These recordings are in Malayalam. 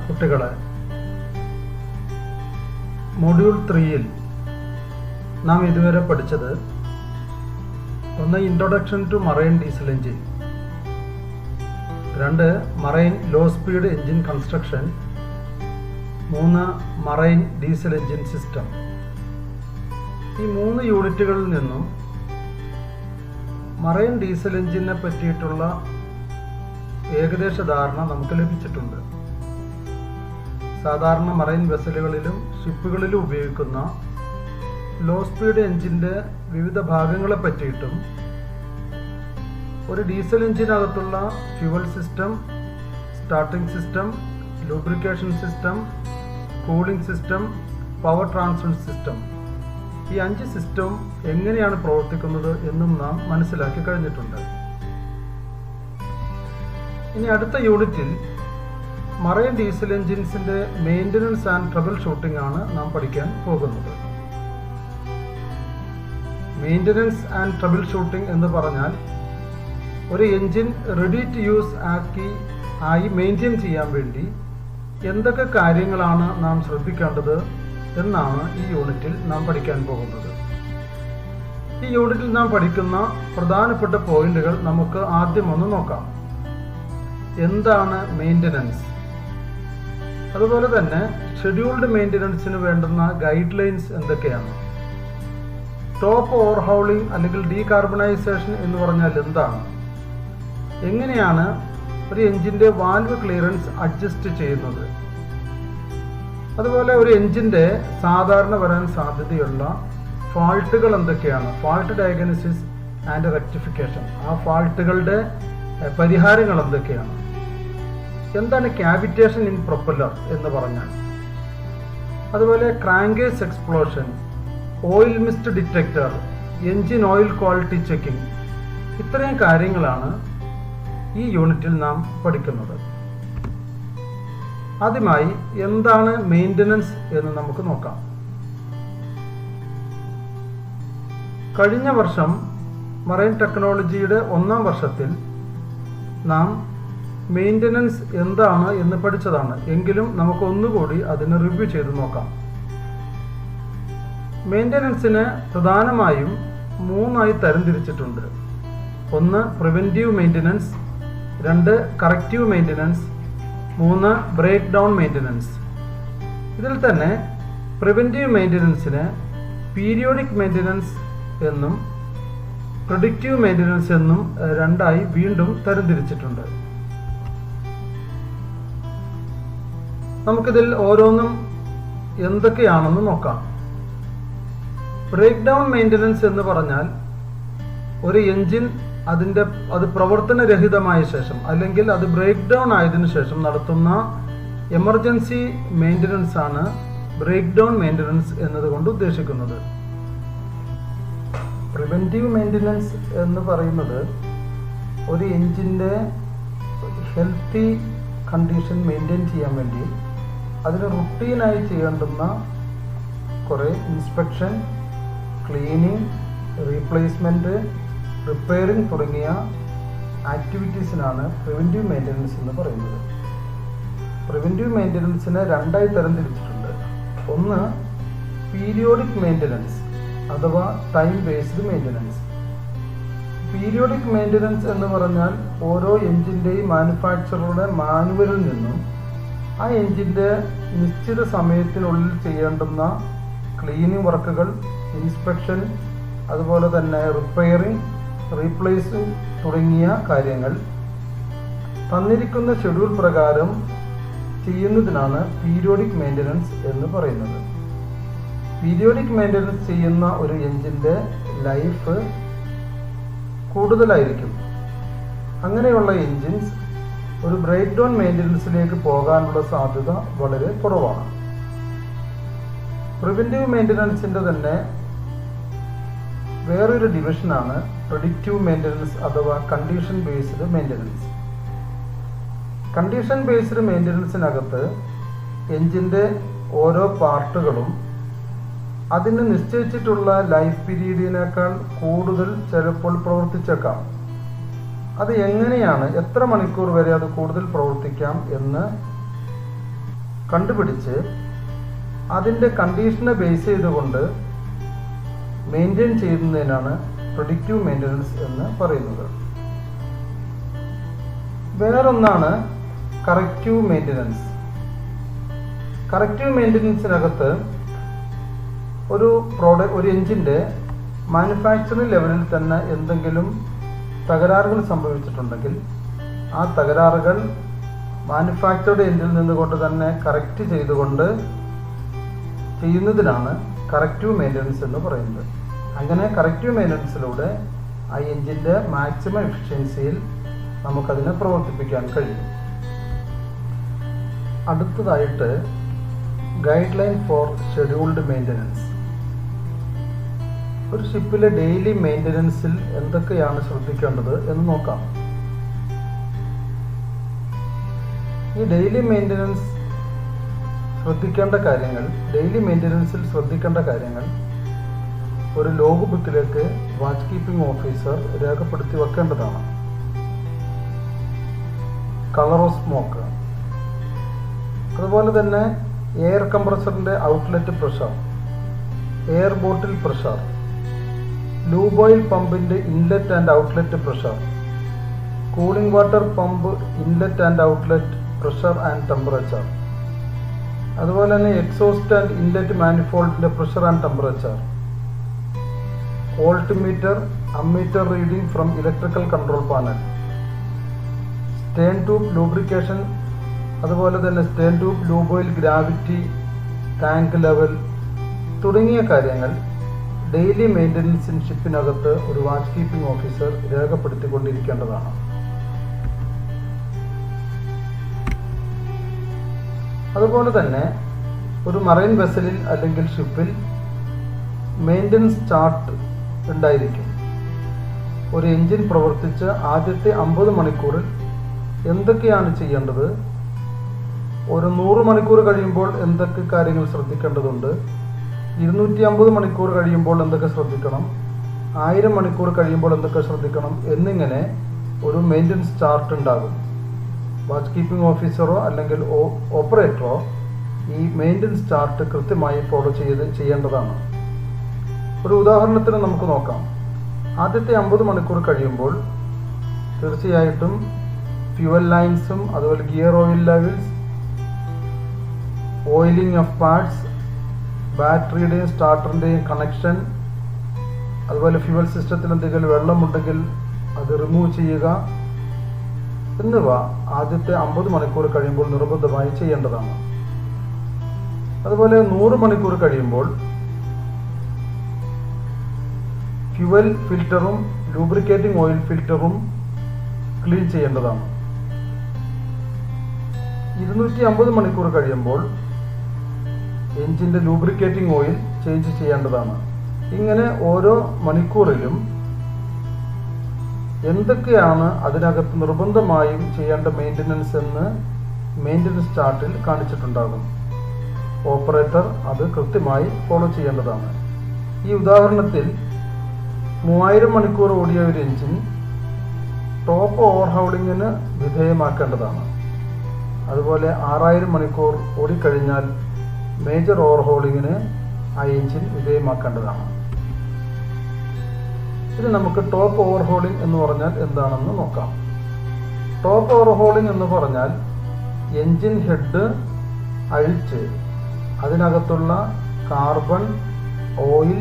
കുട്ടികളെ, മൊഡ്യൂൾ 3-ൽ നാം ഇതുവരെ പഠിച്ചത് ഒന്ന് introduction to marine diesel engine, 2 marine low speed engine construction, 3 marine diesel engine system. ഈ 3 യൂണിറ്റുകളിൽ നിന്നും മറൈൻ ഡീസൽ എഞ്ചിനെ പറ്റിയിട്ടുള്ള ഏകദേശ ധാരണ നമുക്ക് ലഭിച്ചിട്ടുണ്ട്. സാധാരണ മറൈൻ വെസലുകളിലും ഷിപ്പുകളിലും ഉപയോഗിക്കുന്ന ലോ സ്പീഡ് എഞ്ചിൻ്റെ വിവിധ ഭാഗങ്ങളെ പറ്റിയിട്ടും ഒരു ഡീസൽ എഞ്ചിനകത്തുള്ള fuel system, starting system, lubrication system, cooling system, power transmission system, ഈ 5 സിസ്റ്റവും എങ്ങനെയാണ് പ്രവർത്തിക്കുന്നത് എന്നും നാം മനസ്സിലാക്കി കഴിഞ്ഞിട്ടുണ്ട്. ഇനി അടുത്ത യൂണിറ്റിൽ മറൈൻ ഡീസൽ എഞ്ചിൻസിൻ്റെ മെയിൻ്റനൻസ് ആൻഡ് ട്രബിൾ ഷൂട്ടിംഗ് ആണ് നാം പഠിക്കാൻ പോകുന്നത്. മെയിൻ്റനൻസ് ആൻഡ് ട്രബിൾ ഷൂട്ടിംഗ് എന്ന് പറഞ്ഞാൽ ഒരു എഞ്ചിൻ റെഡി ടു യൂസ് ആയി മെയിൻറ്റെയിൻ ചെയ്യാൻ വേണ്ടി എന്തൊക്കെ കാര്യങ്ങളാണ് നാം ശ്രദ്ധിക്കേണ്ടത് എന്നാണ് ഈ യൂണിറ്റിൽ നാം പഠിക്കാൻ പോകുന്നത്. ഈ യൂണിറ്റിൽ നാം പഠിക്കുന്ന പ്രധാനപ്പെട്ട പോയിന്റുകൾ നമുക്ക് ആദ്യം ഒന്ന് നോക്കാം. എന്താണ് മെയിൻ്റനൻസ്? അതുപോലെ തന്നെ ഷെഡ്യൂൾഡ് മെയിൻ്റനൻസിന് വേണ്ടുന്ന ഗൈഡ് ലൈൻസ് എന്തൊക്കെയാണ്? ടോപ്പ് ഓവർഹൗളിംഗ് അല്ലെങ്കിൽ ഡീകാർബണൈസേഷൻ എന്ന് പറഞ്ഞാൽ എന്താണ്? എങ്ങനെയാണ് ഒരു എഞ്ചിൻ്റെ വാൽവ് ക്ലിയറൻസ് അഡ്ജസ്റ്റ് ചെയ്യുന്നത്? അതുപോലെ ഒരു എഞ്ചിൻ്റെ സാധാരണ വരാൻ സാധ്യതയുള്ള ഫാൾട്ടുകൾ എന്തൊക്കെയാണ്? ഫാൾട്ട് ഡയഗ്നോസിസ് ആൻഡ് റെക്ടിഫിക്കേഷൻ, ആ ഫാൾട്ടുകളുടെ പരിഹാരങ്ങൾ എന്തൊക്കെയാണ്? എന്താണ് ക്യാവിറ്റേഷൻ ഇൻ പ്രൊപ്പല്ലർ എന്ന് പറഞ്ഞാൽ? അതുപോലെ crankcase explosion, oil mist detector, engine oil quality checking, ഇത്രയും കാര്യങ്ങളാണ് ഈ യൂണിറ്റിൽ നാം പഠിക്കുന്നത്. ആദ്യമായി എന്താണ് മെയിൻ്റനൻസ് എന്ന് നമുക്ക് നോക്കാം. കഴിഞ്ഞ വർഷം മറൈൻ ടെക്നോളജിയുടെ 1ാം വർഷത്തിൽ നാം മെയിൻ്റനൻസ് എന്താണ് എന്ന് പഠിച്ചതാണ്. എങ്കിലും നമുക്ക് ഒന്നുകൂടി അതിനെ റിവ്യൂ ചെയ്ത് നോക്കാം. മെയിൻ്റനൻസിനെ പ്രധാനമായും 3ആയി തരംതിരിച്ചിട്ടുണ്ട്. 1 preventive maintenance, 2 corrective maintenance, 3 breakdown maintenance. ഇതിൽ തന്നെ പ്രിവെൻറ്റീവ് മെയിൻ്റനൻസിനെ പീരിയോഡിക് മെയിൻ്റനൻസ് എന്നും പ്രെഡിക്റ്റീവ് മെയിൻ്റനൻസ് എന്നും 2ആയി വീണ്ടും തരംതിരിച്ചിട്ടുണ്ട്. നമുക്കിതിൽ ഓരോന്നും എന്തൊക്കെയാണെന്ന് നോക്കാം. ബ്രേക്ക് ഡൗൺ മെയിൻ്റനൻസ് എന്ന് പറഞ്ഞാൽ ഒരു എഞ്ചിൻ അത് പ്രവർത്തനരഹിതമായ ശേഷം അല്ലെങ്കിൽ അത് ബ്രേക്ക് ഡൗൺ ആയതിനു ശേഷം നടത്തുന്ന എമർജൻസി മെയിൻ്റനൻസ് ആണ് ബ്രേക്ക് ഡൗൺ മെയിൻ്റനൻസ് എന്നതുകൊണ്ട് ഉദ്ദേശിക്കുന്നത്. പ്രിവെൻറ്റീവ് മെയിൻ്റനൻസ് എന്ന് പറയുന്നത് ഒരു എഞ്ചിൻ്റെ ഹെൽത്തി കണ്ടീഷൻ മെയിൻറ്റെയിൻ ചെയ്യാൻ വേണ്ടി അതിന് റുട്ടീനായി ചെയ്യേണ്ടുന്ന കുറേ ഇൻസ്പെക്ഷൻ, ക്ലീനിങ്, റീപ്ലേസ്മെൻറ്റ്, റിപ്പയറിംഗ് തുടങ്ങിയ ആക്ടിവിറ്റീസിനാണ് പ്രിവെൻറ്റീവ് മെയിൻ്റനൻസ് എന്ന് പറയുന്നത്. പ്രിവെൻറ്റീവ് മെയിൻ്റനൻസിനെ 2ആയി തരംതിരിച്ചിട്ടുണ്ട്. 1 പീരിയോഡിക് മെയിൻ്റനൻസ് അഥവാ time based maintenance. Periodic maintenance എന്ന് പറഞ്ഞാൽ ഓരോ എഞ്ചിൻ്റെയും മാനുഫാക്ചററുടെ മാനുവലിൽ നിന്നും ആ എഞ്ചിൻ്റെ നിശ്ചിത സമയത്തിനുള്ളിൽ ചെയ്യേണ്ടുന്ന ക്ലീനിങ് വർക്കുകൾ, ഇൻസ്പെക്ഷൻ, അതുപോലെ തന്നെ റിപ്പയറിംഗ്, റീപ്ലേസിംഗ് തുടങ്ങിയ കാര്യങ്ങൾ തന്നിരിക്കുന്ന ഷെഡ്യൂൾ പ്രകാരം ചെയ്യുന്നതിനാണ് പീരിയോഡിക് മെയിൻ്റനൻസ് എന്ന് പറയുന്നത്. പീരിയോഡിക് മെയിൻ്റനൻസ് ചെയ്യുന്ന ഒരു എഞ്ചിൻ്റെ ലൈഫ് കൂടുതലായിരിക്കും. അങ്ങനെയുള്ള എഞ്ചിൻസ് ഒരു ബ്രേക്ക് ഡൗൺ മെയിൻ്റനൻസിലേക്ക് പോകാനുള്ള സാധ്യത വളരെ കുറവാണ്. പ്രിവെൻറ്റീവ് മെയിൻ്റനൻസിൻ്റെ തന്നെ വേറൊരു ഡിവിഷനാണ് പ്രെഡിക്റ്റീവ് മെയിൻ്റനൻസ് അഥവാ condition based maintenance. Condition based മെയിൻ്റനൻസിനകത്ത് എഞ്ചിൻ്റെ ഓരോ പാർട്ടുകളും അതിന് നിശ്ചയിച്ചിട്ടുള്ള ലൈഫ് പീരീഡിനേക്കാൾ കൂടുതൽ ചിലപ്പോൾ പ്രവർത്തിച്ചേക്കാം. അത് എങ്ങനെയാണ്, എത്ര മണിക്കൂർ വരെ അത് കൂടുതൽ പ്രവർത്തിക്കാം എന്ന് കണ്ടുപിടിച്ച് അതിൻ്റെ കണ്ടീഷനെ ബേസ് ചെയ്തുകൊണ്ട് മെയിൻറ്റെയിൻ ചെയ്യുന്നതിനാണ് പ്രൊഡിക്റ്റീവ് മെയിൻ്റനൻസ് എന്ന് പറയുന്നത്. വേറൊന്നാണ് കറക്റ്റീവ് മെയിൻ്റനൻസ്. കറക്റ്റീവ് മെയിൻ്റനൻസിനകത്ത് ഒരു എഞ്ചിൻ്റെ മാനുഫാക്ചറിംഗ് ലെവലിൽ തന്നെ എന്തെങ്കിലും തകരാറുകൾ സംഭവിച്ചിട്ടുണ്ടെങ്കിൽ ആ തകരാറുകൾ മാനുഫാക്ചർഡ് എഞ്ചിനിൽ നിന്നുകൊണ്ട് തന്നെ കറക്റ്റ് ചെയ്തുകൊണ്ട് ചെയ്യുന്നതിനാണ് കറക്റ്റീവ് മെയിൻ്റനൻസ് എന്ന് പറയുന്നത്. അങ്ങനെ കറക്റ്റീവ് മെയിൻ്റനൻസിലൂടെ ആ എഞ്ചിൻ്റെ മാക്സിമം എഫിഷ്യൻസിയിൽ നമുക്കതിനെ പ്രവർത്തിപ്പിക്കാൻ കഴിയും. അടുത്തതായിട്ട് guide line four scheduled maintenance. ഒരു ഷിപ്പിലെ ഡെയിലി മെയിൻ്റനൻസിൽ എന്തൊക്കെയാണ് ശ്രദ്ധിക്കേണ്ടത് എന്ന് നോക്കാം. ഈ ഡെയിലി മെയിൻ്റനൻസിൽ ശ്രദ്ധിക്കേണ്ട കാര്യങ്ങൾ ഒരു ലോഗ് ബുക്കിലേക്ക് വാച്ച് കീപ്പിംഗ് ഓഫീസർ രേഖപ്പെടുത്തി വെക്കേണ്ടതാണ്. കളർ ഓഫ് സ്മോക്ക്, അതുപോലെ തന്നെ എയർ കംപ്രസറിൻ്റെ outlet pressure, air bottle pressure, lube oil പമ്പിൻ്റെ inlet and outlet pressure, cooling water pump inlet and outlet pressure and temperature, അതുപോലെ തന്നെ എക്സോസ്റ്റ് ആൻഡ് ഇൻലെറ്റ് മാനിഫോൾഡിൻ്റെ pressure and temperature, voltmeter, ammeter reading from electrical control panel, stern tube lubrication, അതുപോലെ തന്നെ stern tube lube oil gravity, tank level തുടങ്ങിയ കാര്യങ്ങൾ ഡെയിലി മെയിൻ്റനൻസ് ഷിപ്പിനകത്ത് ഒരു വാച്ച് കീപ്പിംഗ് ഓഫീസർ രേഖപ്പെടുത്തിക്കൊണ്ടിരിക്കേണ്ടതാണ്. അതുപോലെ തന്നെ ഒരു മറൈൻ വെസലിൽ അല്ലെങ്കിൽ ഷിപ്പിൽ മെയിൻ്റനൻസ് ചാർട്ട് ഉണ്ടായിരിക്കും. ഒരു എഞ്ചിൻ പ്രവർത്തിച്ച് ആദ്യത്തെ 50 മണിക്കൂറിൽ എന്തൊക്കെയാണ് ചെയ്യേണ്ടത്, ഒരു 100 മണിക്കൂർ കഴിയുമ്പോൾ എന്തൊക്കെ കാര്യങ്ങൾ ശ്രദ്ധിക്കേണ്ടതുണ്ട്, 250 മണിക്കൂർ കഴിയുമ്പോൾ എന്തൊക്കെ ശ്രദ്ധിക്കണം, 1000 മണിക്കൂർ കഴിയുമ്പോൾ എന്തൊക്കെ ശ്രദ്ധിക്കണം എന്നിങ്ങനെ ഒരു മെയിൻ്റനൻസ് ചാർട്ട് ഉണ്ടാകും. വാച്ച് കീപ്പിംഗ് ഓഫീസറോ അല്ലെങ്കിൽ ഓപ്പറേറ്ററോ ഈ മെയിൻ്റനൻസ് ചാർട്ട് കൃത്യമായി ഫോളോ ചെയ്യേണ്ടതാണ്. ഒരു ഉദാഹരണത്തിന് നമുക്ക് നോക്കാം. ആദ്യത്തെ 50 മണിക്കൂർ കഴിയുമ്പോൾ തീർച്ചയായിട്ടും ഫ്യൂവൽ ലൈൻസും അതുപോലെ gear oil levels, oiling of parts, ബാറ്ററിയുടെയും സ്റ്റാർട്ടറിൻ്റെയും കണക്ഷൻ, അതുപോലെ ഫ്യൂവൽ സിസ്റ്റത്തിൽ എന്തെങ്കിലും വെള്ളമുണ്ടെങ്കിൽ അത് റിമൂവ് ചെയ്യുക എന്നിവ ആദ്യത്തെ 50 മണിക്കൂർ കഴിയുമ്പോൾ നിർബന്ധമായി ചെയ്യേണ്ടതാണ്. അതുപോലെ 100 മണിക്കൂർ കഴിയുമ്പോൾ ഫ്യൂവൽ ഫിൽറ്ററും ലൂബ്രിക്കേറ്റിംഗ് ഓയിൽ ഫിൽറ്ററും ക്ലീൻ ചെയ്യേണ്ടതാണ്. 250 മണിക്കൂർ കഴിയുമ്പോൾ എഞ്ചിൻ്റെ ലൂബ്രിക്കേറ്റിംഗ് ഓയിൽ ചേഞ്ച് ചെയ്യേണ്ടതാണ്. ഇങ്ങനെ ഓരോ മണിക്കൂറിലും എന്തൊക്കെയാണ് അതിനകത്ത് നിർബന്ധമായും ചെയ്യേണ്ട മെയിൻ്റനൻസ് എന്ന് മെയിൻ്റനൻസ് ചാർട്ടിൽ കാണിച്ചിട്ടുണ്ടാകും. ഓപ്പറേറ്റർ അത് കൃത്യമായി ഫോളോ ചെയ്യേണ്ടതാണ്. ഈ ഉദാഹരണത്തിൽ 3000 മണിക്കൂർ ഓടിയ ഒരു എഞ്ചിൻ ടോപ്പ് ഓവർഹൗളിങ്ങിന് വിധേയമാക്കേണ്ടതാണ്. അതുപോലെ 6000 മണിക്കൂർ ഓടിക്കഴിഞ്ഞാൽ മേജർ ഓവർഹോളിങ്ങിന് ആ എഞ്ചിൻ വിധേയമാക്കേണ്ടതാണ്. ഇനി നമുക്ക് ടോപ്പ് ഓവർഹോളിംഗ് എന്ന് പറഞ്ഞാൽ എന്താണെന്ന് നോക്കാം. ടോപ്പ് ഓവർഹോളിംഗ് എന്ന് പറഞ്ഞാൽ എഞ്ചിൻ ഹെഡ് അഴിച്ച് അതിനകത്തുള്ള കാർബൺ, ഓയിൽ,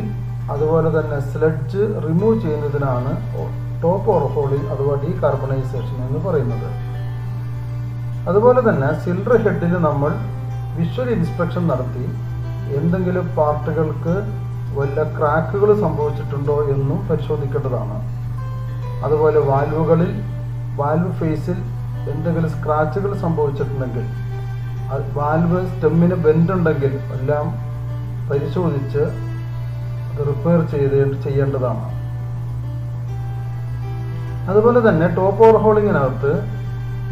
അതുപോലെ തന്നെ സ്ലഡ്ജ് റിമൂവ് ചെയ്യുന്നതിനാണ് ടോപ്പ് ഓവർഹോളിംഗ് അഥവാ ഡീകാർബണൈസേഷൻ എന്ന് പറയുന്നത്. അതുപോലെ തന്നെ സിലിണ്ടർ ഹെഡിൽ നമ്മൾ വിഷ്വൽ ഇൻസ്പെക്ഷൻ നടത്തി എന്തെങ്കിലും പാർട്ടുകൾക്ക് വല്ല ക്രാക്കുകൾ സംഭവിച്ചിട്ടുണ്ടോ എന്നും പരിശോധിക്കേണ്ടതാണ്. അതുപോലെ വാൽവ് ഫേസിൽ എന്തെങ്കിലും സ്ക്രാച്ചുകൾ സംഭവിച്ചിട്ടുണ്ടെങ്കിൽ, വാൽവ് സ്റ്റെമ്മിന് ബെൻഡുണ്ടെങ്കിൽ എല്ലാം പരിശോധിച്ച് അത് റിപ്പയർ ചെയ്യേണ്ടതാണ്. അതുപോലെ തന്നെ ടോപ്പ് ഓവർഹോളിങ്ങിനകത്ത്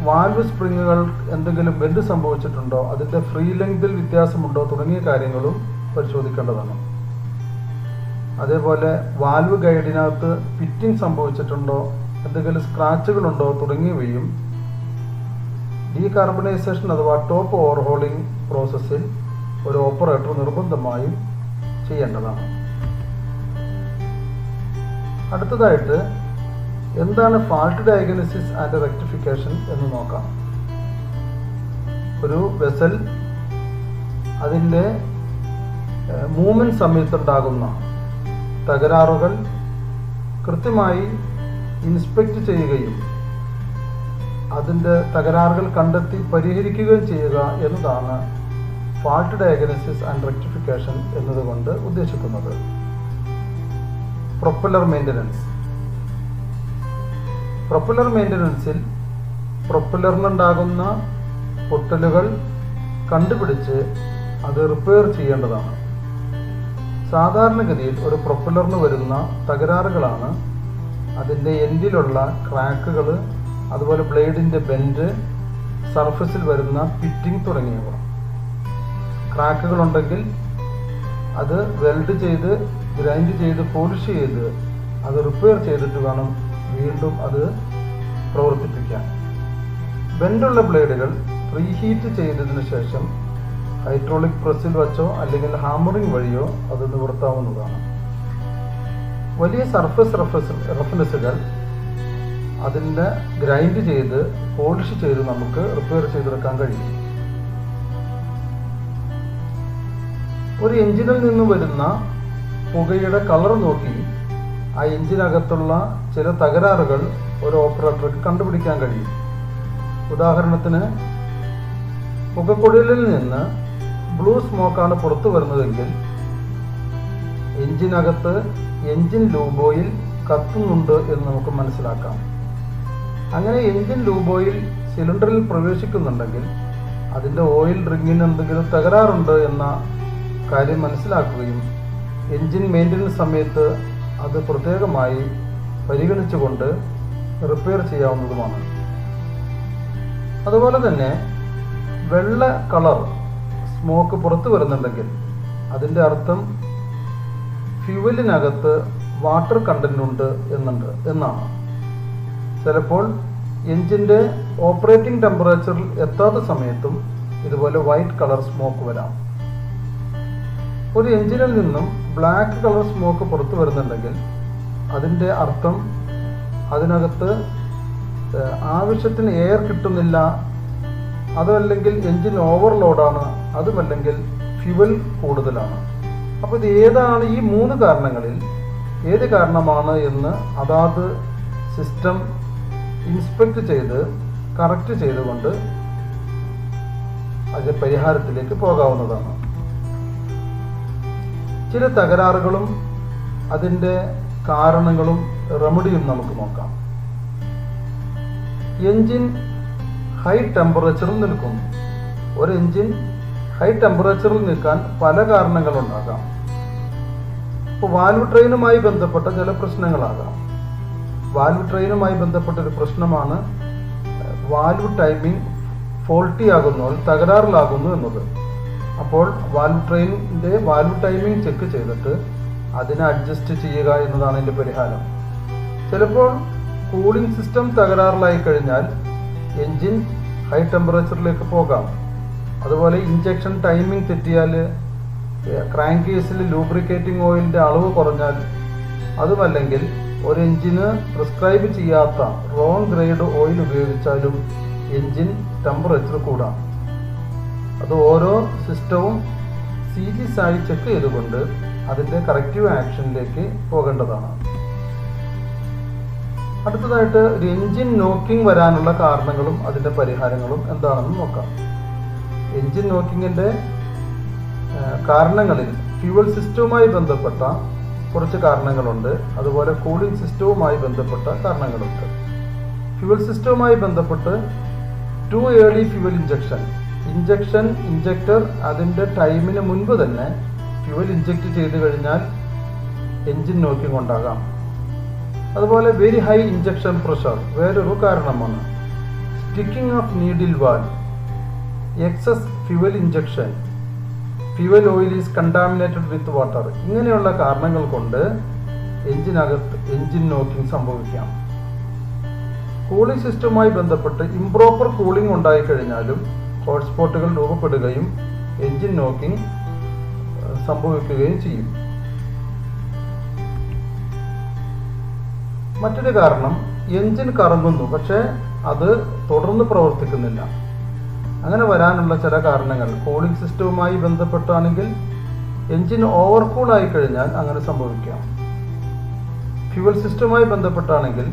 വാൽവ് സ്പ്രിങ്ങുകൾ എന്തെങ്കിലും ബെൻഡ് സംഭവിച്ചിട്ടുണ്ടോ, അതിൻ്റെ ഫ്രീ ലെങ്തിൽ വ്യത്യാസമുണ്ടോ തുടങ്ങിയ കാര്യങ്ങളും പരിശോധിക്കേണ്ടതാണ്. അതേപോലെ വാൽവ് ഗൈഡിനകത്ത് ഫിറ്റിംഗ് സംഭവിച്ചിട്ടുണ്ടോ, എന്തെങ്കിലും സ്ക്രാച്ചുകളുണ്ടോ തുടങ്ങിയവയും ഡീകാർബണൈസേഷൻ അഥവാ ടോപ്പ് ഓവർഹോളിംഗ് പ്രോസസ്സിൽ ഒരു ഓപ്പറേറ്റർ നിർബന്ധമായും ചെയ്യേണ്ടതാണ്. അടുത്തതായിട്ട് എന്താണ് ഫാൾട്ട് ഡയഗ്നോസിസ് ആൻഡ് റെക്ടിഫിക്കേഷൻ എന്ന് നോക്കാം. ഒരു വെസൽ അതിൻ്റെ മൂവ്മെൻറ്റ് സമയത്തുണ്ടാകുന്ന തകരാറുകൾ കൃത്യമായി ഇൻസ്പെക്ട് ചെയ്യുകയും അതിൻ്റെ തകരാറുകൾ കണ്ടെത്തി പരിഹരിക്കുകയും ചെയ്യുക എന്നതാണ് ഫാൾട്ട് ഡയഗ്നോസിസ് ആൻഡ് റെക്ടിഫിക്കേഷൻ എന്നതുകൊണ്ട് ഉദ്ദേശിക്കുന്നത്. Propeller maintenance. പ്രൊപ്പല്ലർ മെയിൻ്റനൻസിൽ പ്രൊപ്പല്ലറിനുണ്ടാകുന്ന പൊട്ടലുകൾ കണ്ടുപിടിച്ച് അത് റിപ്പയർ ചെയ്യേണ്ടതാണ്. സാധാരണഗതിയിൽ ഒരു പ്രൊപ്പല്ലറിന് വരുന്ന തകരാറുകളാണ് അതിൻ്റെ എൻഡിലുള്ള ക്രാക്കുകൾ, അതുപോലെ ബ്ലേഡിൻ്റെ ബെൻഡ്, സർഫസിൽ വരുന്ന പിറ്റിംഗ് തുടങ്ങിയവ. ക്രാക്കുകളുണ്ടെങ്കിൽ അത് വെൽഡ് ചെയ്ത് ഗ്രൈൻഡ് ചെയ്ത് പോളിഷ് ചെയ്ത് അത് റിപ്പയർ ചെയ്തിട്ട് വേണം വീണ്ടും അത് പ്രവർത്തിപ്പിക്കാൻ. ബെൻഡുള്ള ബ്ലേഡുകൾ പ്രീഹീറ്റ് ചെയ്തതിനു ശേഷം ഹൈഡ്രോളിക് പ്രസ്സിൽ വച്ചോ അല്ലെങ്കിൽ ഹാമറിംഗ് വഴിയോ അത് നിവർത്താവുന്നതാണ്. വലിയ സർഫസ് റഫ്നെസ്സുകൾ അതിൻ്റെ ഗ്രൈൻഡ് ചെയ്ത് പോളിഷ് ചെയ്ത് നമുക്ക് റിപ്പയർ ചെയ്തെടുക്കാൻ കഴിയും. ഒരു എഞ്ചിനിൽ നിന്ന് വരുന്ന പുകയുടെ കളർ നോക്കി ആ എഞ്ചിനകത്തുള്ള ചില തകരാറുകൾ ഒരു ഓപ്പറേറ്റർക്ക് കണ്ടുപിടിക്കാൻ കഴിയും. ഉദാഹരണത്തിന്, പുകക്കുഴലിൽ നിന്ന് ബ്ലൂ സ്മോക്കാണ് പുറത്തു വരുന്നതെങ്കിൽ എഞ്ചിനകത്ത് എഞ്ചിൻ ലൂബ് ഓയിൽ കത്തുന്നുണ്ട് എന്ന് നമുക്ക് മനസ്സിലാക്കാം. അങ്ങനെ എഞ്ചിൻ ലൂബ് ഓയിൽ സിലിണ്ടറിൽ പ്രവേശിക്കുന്നുണ്ടെങ്കിൽ അതിൻ്റെ ഓയിൽ റിങ്ങിന് എന്തെങ്കിലും തകരാറുണ്ട് എന്ന കാര്യം മനസ്സിലാക്കുകയും എഞ്ചിൻ മെയിൻ്റനൻസ് സമയത്ത് അത് പ്രത്യേകമായി പരിഗണിച്ചുകൊണ്ട് റിപ്പയർ ചെയ്യാവുന്നതുമാണ്. അതുപോലെ തന്നെ വെള്ള കളർ സ്മോക്ക് പുറത്തു വരുന്നുണ്ടെങ്കിൽ അതിൻ്റെ അർത്ഥം ഫ്യൂവലിനകത്ത് വാട്ടർ കണ്ടന്റ് ഉണ്ട് എന്നാണ്. ചിലപ്പോൾ എഞ്ചിൻ്റെ ഓപ്പറേറ്റിംഗ് ടെമ്പറേച്ചറിൽ എത്താത്ത സമയത്തും ഇതുപോലെ വൈറ്റ് കളർ സ്മോക്ക് വരാം. ഒരു എഞ്ചിനിൽ നിന്നും ബ്ലാക്ക് കളർ സ്മോക്ക് പുറത്തു വരുന്നുണ്ടെങ്കിൽ അതിൻ്റെ അർത്ഥം അതിനകത്ത് ആവശ്യത്തിന് എയർ കിട്ടുന്നില്ല, അതല്ലെങ്കിൽ എഞ്ചിൻ ഓവർലോഡാണ്, അതുമല്ലെങ്കിൽ ഫ്യുവൽ കൂടുതലാണ്. അപ്പോൾ ഇത് ഏതാണ്, ഈ 3 കാരണങ്ങളിൽ ഏത് കാരണമാണ് എന്ന് അതാത് സിസ്റ്റം ഇൻസ്പെക്ട് ചെയ്ത് കറക്റ്റ് ചെയ്തുകൊണ്ട് അതിൻ്റെ പരിഹാരത്തിലേക്ക് പോകാവുന്നതാണ്. ചില തകരാറുകളും അതിൻ്റെ കാരണങ്ങളും റെമഡിയും നമുക്ക് നോക്കാം. എൻജിൻ ഹൈ ടെമ്പറേച്ചറിൽ നിൽക്കുന്നു. ഒരു എൻജിൻ ഹൈ ടെമ്പറേച്ചറിൽ നിൽക്കാൻ പല കാരണങ്ങളുണ്ടാകാം. ഇപ്പോൾ വാൽവ് ട്രെയിനുമായി ബന്ധപ്പെട്ട ചില പ്രശ്നങ്ങളാകാം. വാൽവ് ട്രെയിനുമായി ബന്ധപ്പെട്ട ഒരു പ്രശ്നമാണ് വാൽവ് ടൈമിംഗ് ഫോൾട്ടി ആകുന്നു, തകരാറിലാകുന്നു എന്നത്. അപ്പോൾ വാൽവ് ടൈമിംഗ് ചെക്ക് ചെയ്തിട്ട് അതിനെ അഡ്ജസ്റ്റ് ചെയ്യുക എന്നതാണ് എൻ്റെ പരിഹാരം. ചിലപ്പോൾ കൂളിംഗ് സിസ്റ്റം തകരാറിലായി കഴിഞ്ഞാൽ എൻജിൻ ഹൈ ടെമ്പറേച്ചറിലേക്ക് പോകാം. അതുപോലെ ഇഞ്ചക്ഷൻ ടൈമിംഗ് തെറ്റിയാൽ, ക്രാങ്ക് കേസിൽ ലൂബ്രിക്കേറ്റിംഗ് ഓയിലിൻ്റെ അളവ് കുറഞ്ഞാൽ, അതുമല്ലെങ്കിൽ ഒരു എൻജിന് പ്രിസ്ക്രൈബ് ചെയ്യാത്ത റോങ് ഗ്രേഡ് ഓയിൽ ഉപയോഗിച്ചാലും എൻജിൻ ടെമ്പറേച്ചർ കൂടാം. അത് ഓരോ സിസ്റ്റവും സീരീസ് ആയി ചെക്ക് ചെയ്തുകൊണ്ട് അതിൻ്റെ കറക്റ്റീവ് ആക്ഷനിലേക്ക് പോകേണ്ടതാണ്. അടുത്തതായിട്ട് ഒരു എൻജിൻ നോക്കിംഗ് വരാനുള്ള കാരണങ്ങളും അതിൻ്റെ പരിഹാരങ്ങളും എന്താണെന്ന് നോക്കാം. എൻജിൻ നോക്കിങ്ങിൻ്റെ കാരണങ്ങളിൽ ഫ്യൂവൽ സിസ്റ്റവുമായി ബന്ധപ്പെട്ട കുറച്ച് കാരണങ്ങളുണ്ട്, അതുപോലെ കൂളിംഗ് സിസ്റ്റവുമായി ബന്ധപ്പെട്ട കാരണങ്ങളുണ്ട്. ഫ്യൂവൽ സിസ്റ്റവുമായി ബന്ധപ്പെട്ട് ടു ഏർലി ഫ്യൂവൽ ഇഞ്ചക്ടർ അതിൻ്റെ ടൈമിന് മുൻപ് തന്നെ ഫ്യൂവൽ ഇഞ്ചക്ട് ചെയ്ത് കഴിഞ്ഞാൽ എൻജിൻ നോക്കിംഗ് ഉണ്ടാകാം. അതുപോലെ വെരി ഹൈ ഇഞ്ചക്ഷൻ പ്രഷർ വേറൊരു കാരണമാണ്. Sticking of needle valve, excess fuel injection, fuel oil is contaminated with water, ഇങ്ങനെയുള്ള കാരണങ്ങൾ കൊണ്ട് എൻജിൻ നോക്കിംഗ് സംഭവിക്കാം. കൂളിംഗ് സിസ്റ്റവുമായി ബന്ധപ്പെട്ട് ഇംപ്രോപ്പർ കൂളിംഗ് ഉണ്ടായിക്കഴിഞ്ഞാലും ഹോട്ട്സ്പോട്ടുകൾ രൂപപ്പെടുകയും എൻജിൻ നോക്കിംഗ് സംഭവിക്കുകയും ചെയ്യും. മറ്റൊരു കാരണം, എൻജിൻ കറങ്ങുന്നു പക്ഷേ അത് തുടർന്ന് പ്രവർത്തിക്കുന്നില്ല. അങ്ങനെ വരാനുള്ള ചില കാരണങ്ങൾ കൂളിംഗ് സിസ്റ്റവുമായി ബന്ധപ്പെട്ടാണെങ്കിൽ എൻജിൻ ഓവർകൂൾ ആയി കഴിഞ്ഞാൽ അങ്ങനെ സംഭവിക്കാം. ഫ്യൂവൽ സിസ്റ്റവുമായി ബന്ധപ്പെട്ടാണെങ്കിൽ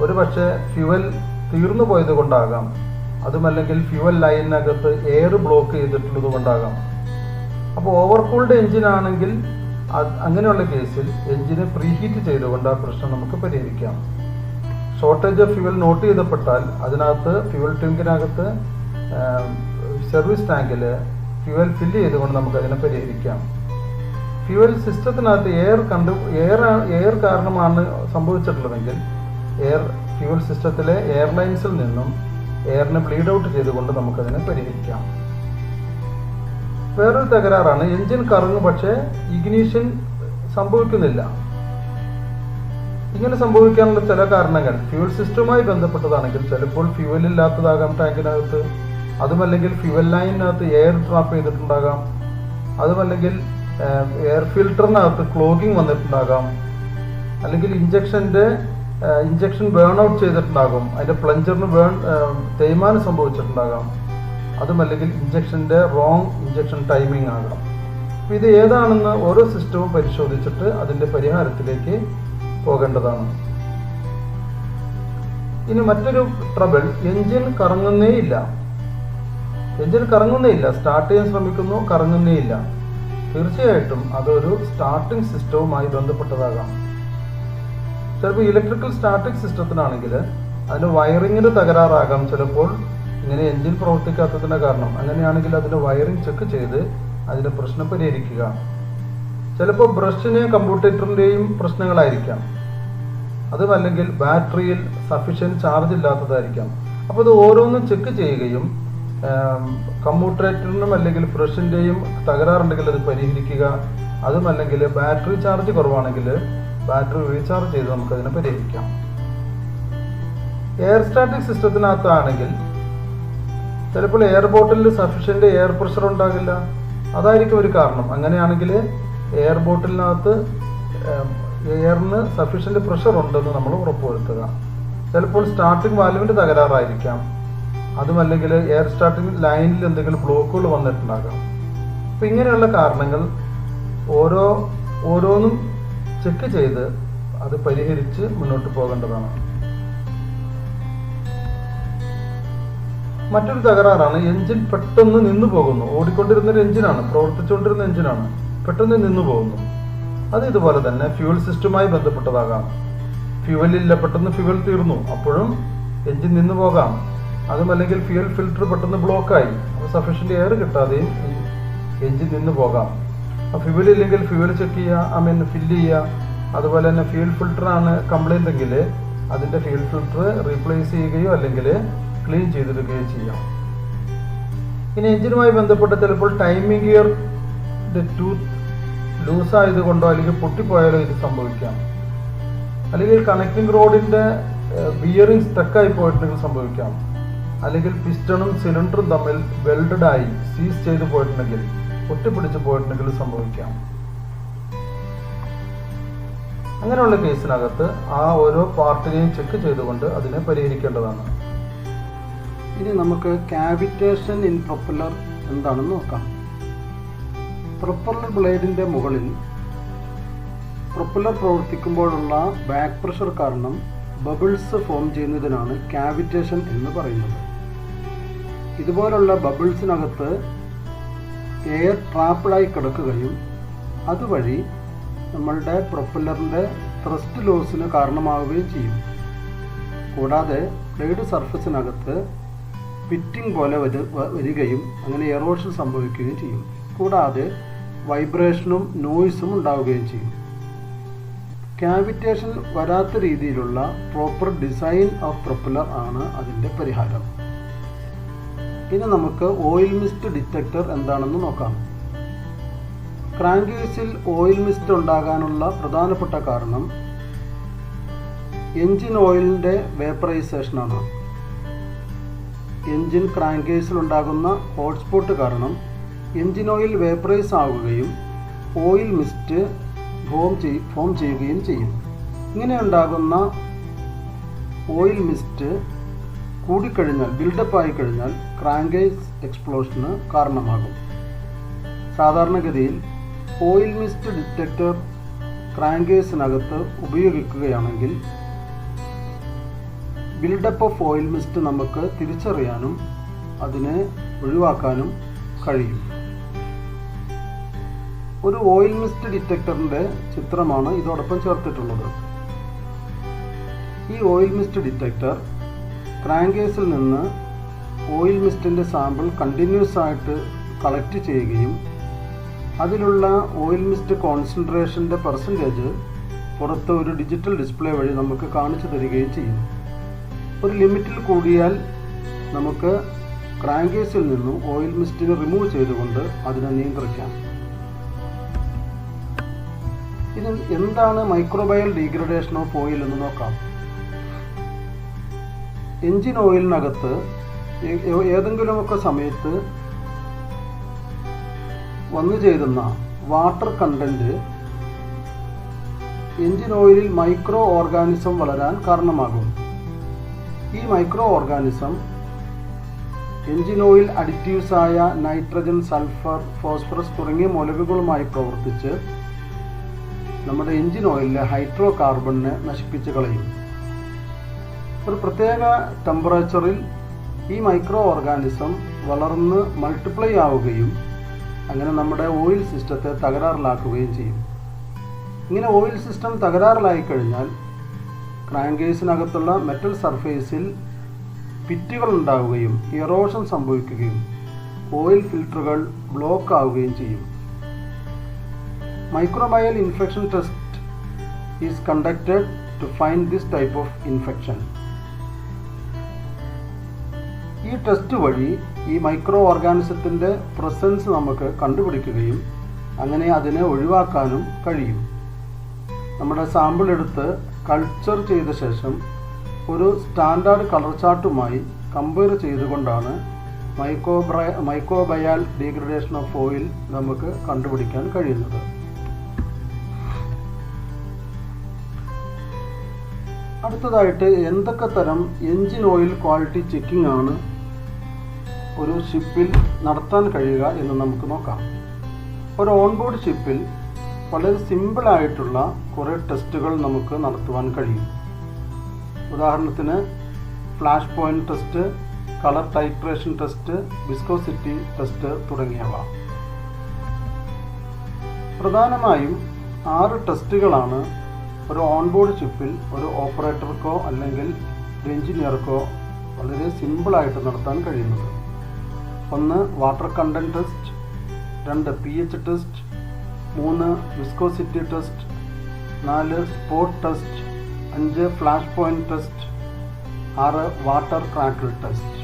ഒരു പക്ഷേ ഫ്യൂവൽ തീർന്നു പോയത് കൊണ്ടാകാം. അതുമല്ലെങ്കിൽ ഫ്യൂവൽ ലൈനിനകത്ത് എയർ ബ്ലോക്ക് ചെയ്തിട്ടുള്ളത് കൊണ്ടാകാം. അപ്പോൾ ഓവർകൂൾഡ് എൻജിനാണെങ്കിൽ അങ്ങനെയുള്ള കേസിൽ എൻജിനെ പ്രീഹീറ്റ് ചെയ്തുകൊണ്ട് ആ പ്രശ്നം നമുക്ക് പരിഹരിക്കാം. ഷോർട്ടേജ് ഓഫ് ഫ്യൂവൽ നോട്ട് ചെയ്തപ്പെട്ടാൽ അതിനകത്ത് ഫ്യൂവൽ ടാങ്കിനകത്ത് സർവീസ് ടാങ്കിൽ ഫ്യൂവൽ ഫില്ല് ചെയ്തുകൊണ്ട് നമുക്കതിനെ പരിഹരിക്കാം. ഫ്യൂവൽ സിസ്റ്റത്തിനകത്ത് എയർ കാരണമാണ് സംഭവിച്ചിട്ടുള്ളതെങ്കിൽ ഫ്യൂവൽ സിസ്റ്റത്തിലെ എയർലൈൻസിൽ നിന്നും എയറിനെ ബ്ലീഡ് ഔട്ട് ചെയ്തുകൊണ്ട് നമുക്കതിനെ പരിഹരിക്കാം. വേറൊരു തകരാറാണ്, എൻജിൻ കറങ്ങും പക്ഷേ ഇഗ്നീഷൻ സംഭവിക്കുന്നില്ല. ഇങ്ങനെ സംഭവിക്കാനുള്ള ചില കാരണങ്ങൾ ഫ്യൂവൽ സിസ്റ്റവുമായി ബന്ധപ്പെട്ടതാണെങ്കിൽ ചിലപ്പോൾ ഫ്യൂവൽ ഇല്ലാത്തതാകാം ടാങ്കിനകത്ത്, അതുമല്ലെങ്കിൽ ഫ്യൂവൽ ലൈനിനകത്ത് എയർ ട്രാപ്പ് ചെയ്തിട്ടുണ്ടാകാം, അതുമല്ലെങ്കിൽ എയർ ഫിൽറ്ററിനകത്ത് ക്ലോഗിങ് വന്നിട്ടുണ്ടാകാം, അല്ലെങ്കിൽ ഇഞ്ചക്ഷൻ ബേൺ ഔട്ട് ചെയ്തിട്ടുണ്ടാകും, അതിൻ്റെ പ്ലഞ്ചറിന് തേയ്മാനം സംഭവിച്ചിട്ടുണ്ടാകാം, അതുമല്ലെങ്കിൽ ഇഞ്ചക്ഷൻ്റെ റോങ് ഇഞ്ചക്ഷൻ ടൈമിംഗ് ആകാം. അപ്പോൾ ഇത് ഏതാണെന്ന് ഓരോ സിസ്റ്റവും പരിശോധിച്ചിട്ട് അതിൻ്റെ പരിഹാരത്തിലേക്ക് പോകേണ്ടതാണ്. ഇനി മറ്റൊരു ട്രബിൾ, എൻജിൻ കറങ്ങുന്നേയില്ല. സ്റ്റാർട്ട് ചെയ്യാൻ ശ്രമിക്കുന്നു, കറങ്ങുന്നേയില്ല. തീർച്ചയായിട്ടും അതൊരു സ്റ്റാർട്ടിംഗ് സിസ്റ്റവുമായി ബന്ധപ്പെട്ടതാകാം. ചിലപ്പോൾ ഇലക്ട്രിക്കൽ സ്റ്റാർട്ടിംഗ് സിസ്റ്റത്തിനാണെങ്കിൽ അതിൻ്റെ വയറിങ്ങിന് തകരാറാകാം. ചിലപ്പോൾ ഇങ്ങനെ എൻജിൻ പ്രവർത്തിക്കാത്തതിൻ്റെ കാരണം. അങ്ങനെയാണെങ്കിൽ അതിൻ്റെ വയറിംഗ് ചെക്ക് ചെയ്ത് അതിൻ്റെ പ്രശ്നം പരിഹരിക്കുക. ചിലപ്പോൾ ബ്രഷിനെയും കമ്പ്യൂട്ടറിൻ്റെയും പ്രശ്നങ്ങളായിരിക്കാം, അതുമല്ലെങ്കിൽ ബാറ്ററിയിൽ സഫീഷ്യൻറ്റ് ചാർജ് ഇല്ലാത്തതായിരിക്കാം. അപ്പോൾ ഇത് ഓരോന്നും ചെക്ക് ചെയ്യുകയും കമ്മ്യൂട്ടേറ്ററിനും അല്ലെങ്കിൽ ബ്രഷിൻ്റെയും തകരാറുണ്ടെങ്കിൽ അത് പരിഹരിക്കുക. അതുമല്ലെങ്കിൽ ബാറ്ററി ചാർജ് കുറവാണെങ്കിൽ ബാറ്ററി റീചാർജ് ചെയ്ത് നമുക്കതിനെ പരിഹരിക്കാം. എയർ സ്റ്റാറ്റിക് സിസ്റ്റത്തിനകത്താണെങ്കിൽ ചിലപ്പോൾ എയർ ബോട്ടിലിൽ സഫീഷ്യൻ്റ് എയർ പ്രഷർ ഉണ്ടാകില്ല, അതായിരിക്കും ഒരു കാരണം. അങ്ങനെയാണെങ്കിൽ എയർ ബോട്ടിലിനകത്ത് എയറിന് സഫീഷ്യൻ്റ് പ്രഷർ ഉണ്ടെന്ന് നമ്മൾ ഉറപ്പുവരുത്തുക. ചിലപ്പോൾ സ്റ്റാർട്ടിംഗ് വാൽവിൻ്റെ തകരാറായിരിക്കാം, അതുമല്ലെങ്കിൽ എയർ സ്റ്റാർട്ടിംഗ് ലൈനിൽ എന്തെങ്കിലും ബ്ലോക്കുകൾ വന്നിട്ടുണ്ടാകാം. അപ്പോൾ ഇങ്ങനെയുള്ള കാരണങ്ങൾ ഓരോന്നും ചെക്ക് ചെയ്ത് അത് പരിഹരിച്ച് മുന്നോട്ട് പോകേണ്ടതാണ്. മറ്റൊരു തകരാറാണ്, എൻജിൻ പെട്ടെന്ന് നിന്നു പോകുന്നു. ഓടിക്കൊണ്ടിരുന്നൊരു എൻജിനാണ്, പ്രവർത്തിച്ചുകൊണ്ടിരുന്ന എൻജിനാണ്, പെട്ടെന്ന് നിന്നു പോകുന്നു. അത് ഇതുപോലെ തന്നെ ഫ്യൂവൽ സിസ്റ്റവുമായി ബന്ധപ്പെട്ടതാകാം. ഫ്യൂവലില്ല, പെട്ടെന്ന് ഫ്യൂവൽ തീർന്നു, അപ്പോഴും എൻജിൻ നിന്നു പോകാം. അതുമല്ലെങ്കിൽ ഫ്യൂവൽ ഫിൽറ്റർ പെട്ടെന്ന് ബ്ലോക്കായി, അപ്പോൾ സഫീഷ്യൻ്റ് എയർ കിട്ടാതെയും എൻജിൻ നിന്നു പോകാം. ഫ്യൂവൽ ഇല്ലെങ്കിൽ ഫ്യൂവൽ ചെക്ക് ചെയ്യുക, ഫില്ല് ചെയ്യുക. അതുപോലെ തന്നെ ഫ്യൂവൽ ഫിൽറ്ററാണ് കംപ്ലൈൻ്റ് എങ്കിൽ അതിൻ്റെ ഫ്യൂവൽ ഫിൽറ്റർ റീപ്ലേസ് ചെയ്യുകയോ അല്ലെങ്കിൽ ക്ലീൻ ചെയ്തിടുകയോ ചെയ്യാം. ഇനി എൻജിനുമായി ബന്ധപ്പെട്ട് ചിലപ്പോൾ ടൈമിംഗ് ഗിയറിൻ്റെ ടൂത്ത് ലൂസായതുകൊണ്ടോ അല്ലെങ്കിൽ പൊട്ടിപ്പോയാലോ ഇത് സംഭവിക്കാം. അല്ലെങ്കിൽ കണക്റ്റിംഗ് റോഡിൻ്റെ ബിയറിംഗ് സ്റ്റക്കായി പോയിട്ടുണ്ടെങ്കിൽ സംഭവിക്കാം. അല്ലെങ്കിൽ പിസ്റ്റണും സിലിണ്ടറും തമ്മിൽ വെൽഡഡായി സീസ് ചെയ്ത് പോയിട്ടുണ്ടെങ്കിൽ, ഒട്ടിപ്പിടിച്ച് പോയിട്ടുണ്ടെങ്കിൽ സംഭവിക്കാം. അങ്ങനെയുള്ള കേസിനകത്ത് ആ ഓരോ പാർട്ടിനെയും ചെക്ക് ചെയ്തുകൊണ്ട് അതിനെ പരിഹരിക്കേണ്ടതാണ്. ഇനി നമുക്ക് കാവിറ്റേഷൻ ഇൻ പ്രൊപ്പല്ലർ എന്താണെന്ന് നോക്കാം. പ്രൊപ്പല്ലർ ബ്ലേഡിൻ്റെ മുകളിൽ പ്രൊപ്പല്ലർ പ്രവർത്തിക്കുമ്പോഴുള്ള ബാക്ക് പ്രഷർ കാരണം ബബിൾസ് ഫോം ചെയ്യുന്നതിനാണ് കാവിറ്റേഷൻ എന്ന് പറയുന്നത്. ഇതുപോലുള്ള ബബിൾസിനകത്ത് എയർ ട്രാപ്പിഡായി കിടക്കുകയും അതുവഴി നമ്മളുടെ പ്രൊപ്പല്ലറിൻ്റെ ത്രസ്റ്റ് ലോസിന് കാരണമാവുകയും ചെയ്യും. കൂടാതെ ബ്ലേഡ് സർഫസിനകത്ത് പിറ്റിംഗ് പോലെ വരികയും അങ്ങനെ എറോഷൻ സംഭവിക്കുകയും ചെയ്യും. കൂടാതെ വൈബ്രേഷനും നോയ്സും ഉണ്ടാവുകയും ചെയ്യും. കാവിറ്റേഷൻ വരാത്ത രീതിയിലുള്ള പ്രോപ്പർ ഡിസൈൻ ഓഫ് പ്രൊപ്പല്ലർ ആണ് അതിൻ്റെ പരിഹാരം. ഇനി നമുക്ക് ഓയിൽ മിസ്റ്റ് ഡിറ്റക്ടർ എന്താണെന്ന് നോക്കാം. ക്രാങ്ക് കേസിൽ ഓയിൽ മിസ്റ്റ് ഉണ്ടാകാനുള്ള പ്രധാനപ്പെട്ട കാരണം എൻജിൻ ഓയിലിൻ്റെ വേപ്പറൈസേഷനാണ്. എൻജിൻ ക്രാങ്ക് കേസിലുണ്ടാകുന്ന ഹോട്ട്സ്പോട്ട് കാരണം എൻജിൻ ഓയിൽ വേപ്പറൈസ് ആവുകയും ഓയിൽ മിസ്റ്റ് ഫോം ചെയ്യുകയും ചെയ്യും. ഇങ്ങനെ ഉണ്ടാകുന്ന ഓയിൽ മിസ്റ്റ് കൂടിക്കഴിഞ്ഞാൽ, ബിൽഡപ്പ് ആയി കഴിഞ്ഞാൽ ക്രാങ്ക് കേസ് എക്സ്പ്ലോഷന് കാരണമാകും. സാധാരണഗതിയിൽ ഓയിൽ മിസ്റ്റ് ഡിറ്റക്ടർ ക്രാങ്ക് കേസിനകത്ത് ഉപയോഗിക്കുകയാണെങ്കിൽ ബിൽഡപ്പ് ഓഫ് ഓയിൽ മിസ്റ്റ് നമുക്ക് തിരിച്ചറിയാനും അതിനെ ഒഴിവാക്കാനും കഴിയും. ഒരു ഓയിൽ മിസ്റ്റ് ഡിറ്റക്ടറിൻ്റെ ചിത്രമാണ് ഇതോടൊപ്പം ചേർത്തിട്ടുള്ളത്. ഈ ഓയിൽ മിസ്റ്റ് ഡിറ്റക്ടർ ക്രാങ്ക് കേസിൽ നിന്ന് ഓയിൽ മിസ്റ്റിൻ്റെ സാമ്പിൾ കണ്ടിന്യൂസ് ആയിട്ട് കളക്ട് ചെയ്യുകയും അതിലുള്ള ഓയിൽ മിസ്റ്റ് കോൺസെൻട്രേഷൻ്റെ പെർസെൻറ്റേജ് പുറത്ത് ഒരു ഡിജിറ്റൽ ഡിസ്പ്ലേ വഴി നമുക്ക് കാണിച്ചു തരികയും ചെയ്യും. ഒരു ലിമിറ്റിൽ കൂടിയാൽ നമുക്ക് ക്രാങ്ക് കേസിൽ നിന്നും ഓയിൽ മിസ്റ്റിനെ റിമൂവ് ചെയ്തുകൊണ്ട് അതിനെ നിയന്ത്രിക്കാം. ഇത് എന്താണ് മൈക്രോബയൽ ഡീഗ്രഡേഷൻ ഓഫ് ഓയിൽ എന്ന് നോക്കാം. എൻജിൻ ഓയിലിനകത്ത് ഏതെങ്കിലുമൊക്കെ സമയത്ത് വന്നു ചേരുന്ന വാട്ടർ കണ്ടന്റ് എൻജിൻ ഓയിലിൽ മൈക്രോ ഓർഗാനിസം വളരാൻ കാരണമാകും. ഈ microorganism engine oil additives ആയ നൈട്രജൻ, സൾഫർ, ഫോസ്ഫറസ് തുടങ്ങിയ മൂലകങ്ങളുമായി പ്രവർത്തിച്ച് നമ്മുടെ എൻജിൻ ഓയിലിലെ ഹൈഡ്രോ കാർബണിനെ നശിപ്പിച്ച് കളയും. ഒരു പ്രത്യേക ടെമ്പറേച്ചറിൽ ഈ മൈക്രോ ഓർഗാനിസം വളർന്ന് മൾട്ടിപ്ലൈ ആവുകയും അങ്ങനെ നമ്മുടെ ഓയിൽ സിസ്റ്റത്തെ തകരാറിലാക്കുകയും ചെയ്യും. ഇങ്ങനെ ഓയിൽ സിസ്റ്റം തകരാറിലായി കഴിഞ്ഞാൽ ക്രാങ്ക് കേസിനകത്തുള്ള മെറ്റൽ സർഫേസിൽ പിറ്റുകൾ ഉണ്ടാവുകയും ഇറോഷൻ സംഭവിക്കുകയും ഓയിൽ ഫിൽറ്ററുകൾ ബ്ലോക്ക് ആവുകയും ചെയ്യും. Microbial infection test is conducted to find this type of infection. ഈ ടെസ്റ്റ് വഴി ഈ മൈക്രോ ഓർഗാനിസത്തിൻ്റെ പ്രസൻസ് നമുക്ക് കണ്ടുപിടിക്കുകയും അങ്ങനെ അതിനെ ഒഴിവാക്കാനും കഴിയും. നമ്മുടെ സാമ്പിൾ എടുത്ത് കൾച്ചർ ചെയ്ത ശേഷം ഒരു സ്റ്റാൻഡേർഡ് കളർ ചാർട്ടുമായി കമ്പയർ ചെയ്തുകൊണ്ടാണ് മൈക്രോബയൽ ഡീഗ്രഡേഷൻ ഓഫ് ഓയിൽ നമുക്ക് കണ്ടുപിടിക്കാൻ കഴിയുന്നത്. അടുത്തതായിട്ട് എന്തൊക്കെ തരം എൻജിൻ ഓയിൽ ക്വാളിറ്റി ചെക്കിംഗ് ആണ് ഒരു ഷിപ്പിൽ നടത്താൻ കഴിയുക എന്ന് നമുക്ക് നോക്കാം. ഒരു ഓൺബോർഡ് ഷിപ്പിൽ വളരെ സിമ്പിളായിട്ടുള്ള കുറേ ടെസ്റ്റുകൾ നമുക്ക് നടത്തുവാൻ കഴിയും. ഉദാഹരണത്തിന് flash point test, colour titration test, viscosity test തുടങ്ങിയവ. പ്രധാനമായും 6 ടെസ്റ്റുകളാണ് ഒരു ഓൺബോർഡ് ഷിപ്പിൽ ഒരു ഓപ്പറേറ്റർക്കോ അല്ലെങ്കിൽ ഒരു എഞ്ചിനീയർക്കോ വളരെ സിമ്പിളായിട്ട് നടത്താൻ കഴിയുന്നത്. 1 water content test, 2 pH test, 3 viscosity test, 4 spot test, 5 flash point test, 6 water crackle test.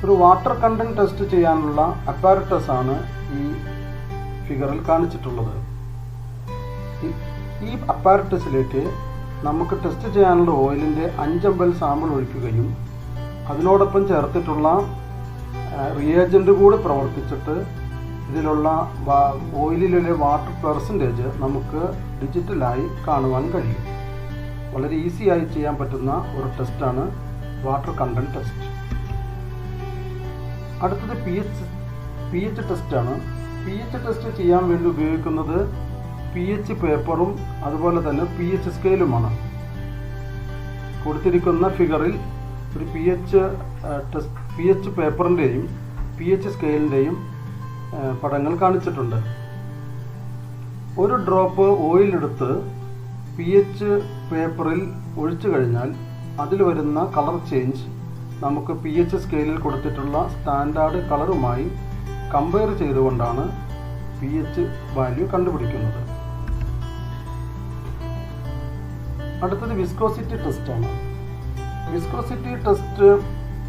ഒരു വാട്ടർ കണ്ടന്റ് ടെസ്റ്റ് ചെയ്യാനുള്ള അപ്പാരറ്റസ് ആണ് ഈ ഫിഗറിൽ കാണിച്ചിട്ടുള്ളത്. ഈ അപ്പാരറ്റസിലേക്ക് നമുക്ക് ടെസ്റ്റ് ചെയ്യാനുള്ള ഓയിലിൻ്റെ 5 ml സാമ്പിൾ ഒഴിക്കുകയും അതിനോടൊപ്പം ചേർത്തിട്ടുള്ള റിയേജൻ്റ് കൂടി പ്രവർത്തിച്ചിട്ട് ഇതിലുള്ള ഓയിലിലെ വാട്ടർ പെർസെൻറ്റേജ് നമുക്ക് ഡിജിറ്റലായി കാണുവാൻ കഴിയും. വളരെ ഈസിയായി ചെയ്യാൻ പറ്റുന്ന ഒരു ടെസ്റ്റാണ് വാട്ടർ കണ്ടന്റ് ടെസ്റ്റ്. അടുത്തത് pH ടെസ്റ്റാണ്. pH ടെസ്റ്റ് ചെയ്യാൻ വേണ്ടി ഉപയോഗിക്കുന്നത് pH പേപ്പറും അതുപോലെ തന്നെ pH സ്കെയിലുമാണ്. കൊടുത്തിരിക്കുന്ന ഫിഗറിൽ ഒരു pH പേപ്പറിൻ്റെയും pH സ്കെയിലിൻ്റെയും പടങ്ങൾ കാണിച്ചിട്ടുണ്ട്. ഒരു ഡ്രോപ്പ് ഓയിൽ എടുത്ത് pH പേപ്പറിൽ ഒഴിച്ചു കഴിഞ്ഞാൽ അതിൽ വരുന്ന കളർ ചേഞ്ച് നമുക്ക് pH സ്കെയിലിൽ കൊടുത്തിട്ടുള്ള സ്റ്റാൻഡേർഡ് കളറുമായി കമ്പയർ ചെയ്തുകൊണ്ടാണ് pH വാല്യൂ കണ്ടുപിടിക്കുന്നത്. അടുത്തത് വിസ്കോസിറ്റി ടെസ്റ്റാണ്. വിസ്കോസിറ്റി ടെസ്റ്റ്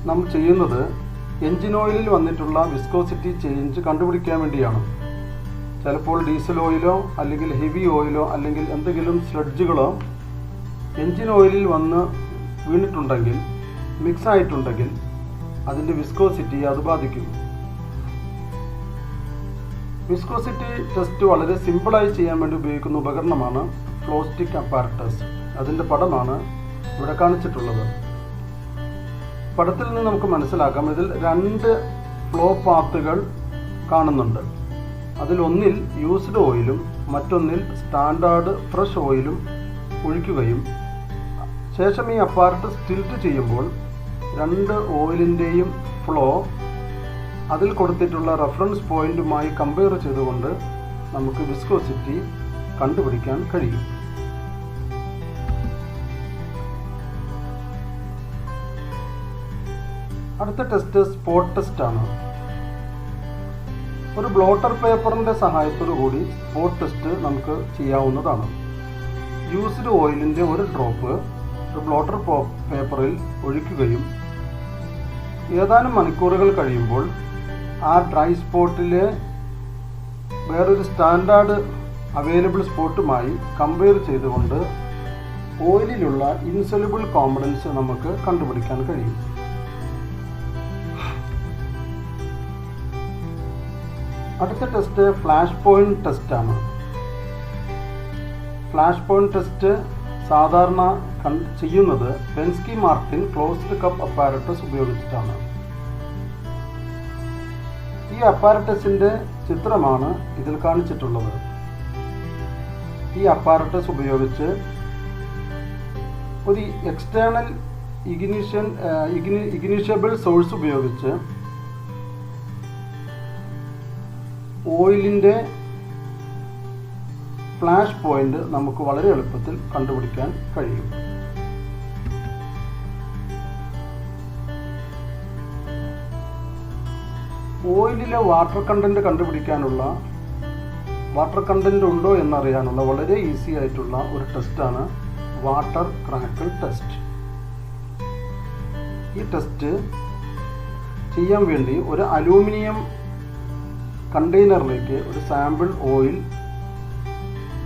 നാം ചെയ്യുന്നത് എൻജിൻ ഓയിലിൽ വന്നിട്ടുള്ള വിസ്കോസിറ്റി ചേഞ്ച് കണ്ടുപിടിക്കാൻ വേണ്ടിയാണ്. ചിലപ്പോൾ ഡീസൽ ഓയിലോ അല്ലെങ്കിൽ ഹെവി ഓയിലോ അല്ലെങ്കിൽ എന്തെങ്കിലും സ്ലഡ്ജുകളോ എൻജിൻ ഓയിലിൽ വന്ന് വീണിട്ടുണ്ടെങ്കിൽ, മിക്സ് ആയിട്ടുണ്ടെങ്കിൽ അതിൻ്റെ വിസ്കോസിറ്റി അത് ബാധിക്കും. വിസ്കോസിറ്റി ടെസ്റ്റ് വളരെ സിമ്പിളായി ചെയ്യാൻ വേണ്ടി ഉപയോഗിക്കുന്ന ഉപകരണമാണ് ഫ്ലോ സ്റ്റിക്ക് അപ്പാരറ്റസ്. അതിൻ്റെ പടമാണ് ഇവിടെ കാണിച്ചിട്ടുള്ളത്. പടത്തിൽ നിന്ന് നമുക്ക് മനസ്സിലാക്കാം, ഇതിൽ 2 ഫ്ലോ പാത്തുകൾ കാണുന്നുണ്ട്. അതിലൊന്നിൽ യൂസ്ഡ് ഓയിലും മറ്റൊന്നിൽ സ്റ്റാൻഡേർഡ് ഫ്രഷ് ഓയിലും ഒഴിക്കുകയും ശേഷം ഈ അപ്പാരറ്റസ് ടിൽറ്റ് ചെയ്യുമ്പോൾ 2 ഓയിലിൻ്റെയും ഫ്ലോ അതിൽ കൊടുത്തിട്ടുള്ള റെഫറൻസ് പോയിന്റുമായി കമ്പയർ ചെയ്തുകൊണ്ട് നമുക്ക് വിസ്കോസിറ്റി കണ്ടുപിടിക്കാൻ കഴിയും. അടുത്ത ടെസ്റ്റ് സ്പോട്ട് ടെസ്റ്റ് ആണ്. ഒരു ബ്ലോട്ടർ പേപ്പറിൻ്റെ സഹായത്തോടു കൂടി സ്പോട്ട് ടെസ്റ്റ് നമുക്ക് ചെയ്യാവുന്നതാണ്. യൂസ്ഡ് ഓയിലിൻ്റെ 1 ഡ്രോപ്പ് ഒരു ബ്ലോട്ടർ പേപ്പറിൽ ഒഴിക്കുകയും ഏതാനും മണിക്കൂറുകൾ കഴിയുമ്പോൾ ആ ഡ്രൈ സ്പോട്ടിലെ വേറൊരു സ്റ്റാൻഡേർഡ് അവൈലബിൾ സ്പോട്ടുമായി കമ്പയർ ചെയ്തുകൊണ്ട് ഓയിലിലുള്ള ഇൻസൊല്യൂബിൾ കോമ്പണൻസ് നമുക്ക് കണ്ടുപിടിക്കാൻ കഴിയും. അടുത്ത ടെസ്റ്റ് ഫ്ലാഷ് പോയിന്റ് ടെസ്റ്റ് ആണ്. ഫ്ലാഷ് പോയിന്റ് ടെസ്റ്റ് സാധാരണ ചെയ്യുന്നത് പെൻസ്കി മാർട്ടിൻ ക്ലോസ്ഡ് കപ്പ് അപ്പാരറ്റസ് ഉപയോഗിച്ചിട്ടാണ്. ഈ അപ്പാരറ്റസിന്റെ ചിത്രമാണ് ഇതിൽ കാണിച്ചിട്ടുള്ളത്. ഈ അപ്പാരറ്റസ് ഉപയോഗിച്ച് ഒരു എക്സ്റ്റേണൽ ഇഗ്നിഷ്യബിൾ സോഴ്സ് ഉപയോഗിച്ച് ഓയിലിൻ്റെ ഫ്ലാഷ് പോയിന്റ് നമുക്ക് വളരെ എളുപ്പത്തിൽ കണ്ടുപിടിക്കാൻ കഴിയും. ഓയിലിലെ വാട്ടർ കണ്ടന്റ് കണ്ടുപിടിക്കാനുള്ള, വാട്ടർ കണ്ടന്റ് ഉണ്ടോ എന്നറിയാനുള്ള വളരെ ഈസി ആയിട്ടുള്ള ഒരു ടെസ്റ്റാണ് വാട്ടർ ക്രാക്കിൾ ടെസ്റ്റ്. ഈ ടെസ്റ്റ് ചെയ്യാൻ വേണ്ടി ഒരു അലൂമിനിയം കണ്ടെയ്നറിലേക്ക് ഒരു സാമ്പിൾ ഓയിൽ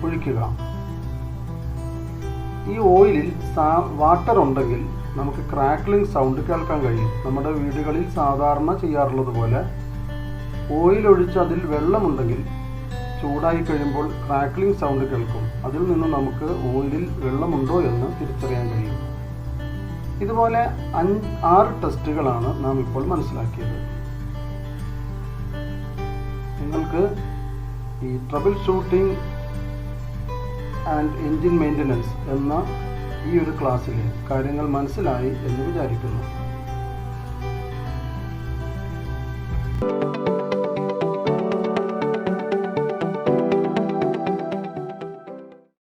ഒഴിക്കുക. ഈ ഓയിലിൽ വാട്ടർ ഉണ്ടെങ്കിൽ നമുക്ക് ക്രാക്ലിംഗ് സൗണ്ട് കേൾക്കാൻ കഴിയും. നമ്മുടെ വീടുകളിൽ സാധാരണ ചെയ്യാറുള്ളത് പോലെ ഓയിൽ ഒഴിച്ച് അതിൽ വെള്ളമുണ്ടെങ്കിൽ ചൂടായി കഴിയുമ്പോൾ ക്രാക്ലിംഗ് സൗണ്ട് കേൾക്കും. അതിൽ നിന്ന് നമുക്ക് ഓയിലിൽ വെള്ളമുണ്ടോ എന്ന് തിരിച്ചറിയാൻ കഴിയും. ഇതുപോലെ 6 ടെസ്റ്റുകളാണ് നാം ഇപ്പോൾ മനസ്സിലാക്കിയത്. നിങ്ങൾക്ക് ഈ trouble shooting and engine maintenance എന്ന ഈ ഒരു ക്ലാസ്സിലെ കാര്യങ്ങൾ മനസ്സിലായി എന്ന് വിചാരിക്കുന്നു.